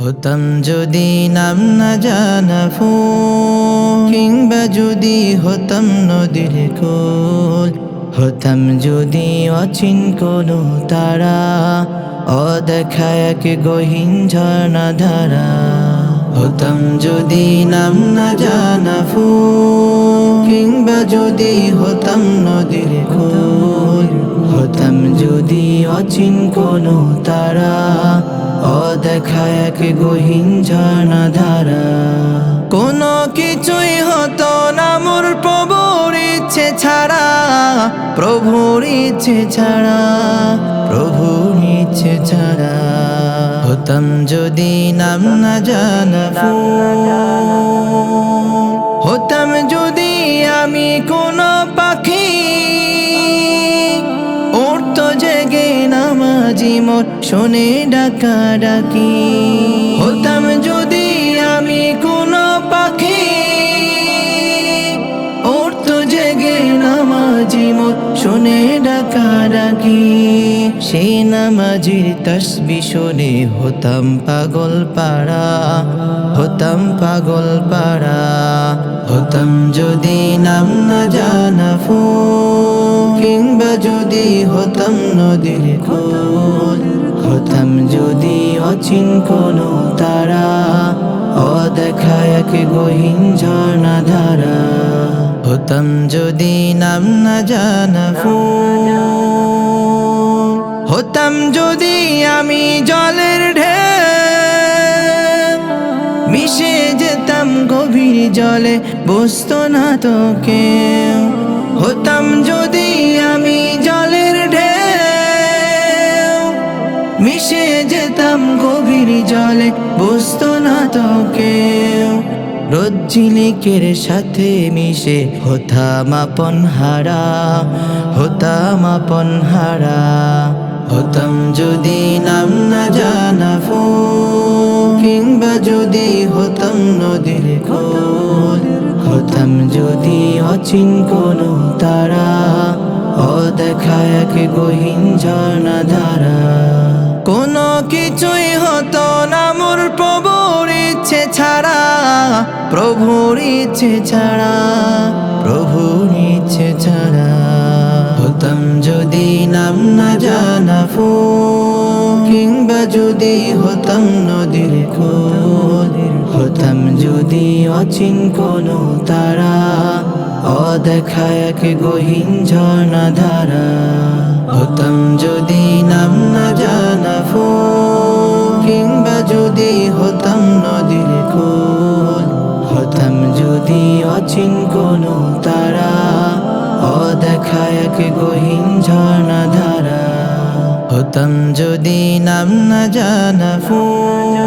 হতাম যদি নাম না জানা ফুল, কিংবা যদি হতাম নদীর কুল, হতাম যদি অচিন কোনো তারা, অদেখা এক গহীন ঝর্ণা ধারা। হতাম যদি নাম না জানা ফুল, কিংবা যদি হতাম নদীর কুল, হতাম যদি অচিন কোনো তারা, অদেখা এক গহীন ঝর্ণা ধারা। কোনো কিছুই হতো না মোর প্রভুর ইচ্ছে ছাড়া, প্রভুর ইচ্ছে ছাড়া, প্রভুর ইচ্ছে ছাড়া। হতাম যদি নাম না জানা ফুল, হতাম যদি আমি কোনো পাখি, উড়তো জেগে নামাজি মোর শোনে ডাকা ডাকি। হতাম যদি আমি কোনো পাখি, উড়তো জেগে নামাজি মোর শোনে ডাকা ডাকি। সেই নামাজির তাসবিহ শুনে হতাম পাগল পাড়া, হতাম পাগল পাড়া। হতাম যদি নাম না জানা ফুল, কিংবা যদি হতাম নদীর কুল, হতাম যদি অচিন কোনো তারা, অদেখা এক গহীন ঝর্ণা ধারা। হতাম যদি নাম না জানা ফুল, হতাম যদি আমি জলের ঢেউ, মিশে যেতাম গভীর জলে বসতো না তো কেউ। হতাম যদি আমি জলের ঢেউ, মিশে যেতাম গভীর জলে বসতো না তো কেউ। রোদ ঝিলিকের সাথে মিশে হতাম আপন হারা, হতাম আপন হারা। হতাম যদি নাম না জানা ফুল, কিংবা যদি হতাম নদীর কুল, হতাম যদি অচিন কোনো তারা, অদেখা এক গহীন ঝর্ণা ধারা। কোনো কিছুই হতো না মোর প্রভুর ইচ্ছে ছাড়া, প্রভুর ইচ্ছে ছাড়া, প্রভুর ইচ্ছে ছাড়া। হতাম যদি নাম না জানা ফুল, কিংবা যদি হতাম নদীর কুল, হতাম যদি অচিন কোনো তারা, অদেখা এক গহীন ঝর্ণা ধারা। হতাম যদি নাম না জানা ফুল, কিংবা যদি হতাম নদীর কুল, হতাম যদি অচিন কোনো তারা, অদেখা এক গহীন ঝর্ণা ধারা। হতাম যদি নাম না জানা ফুল।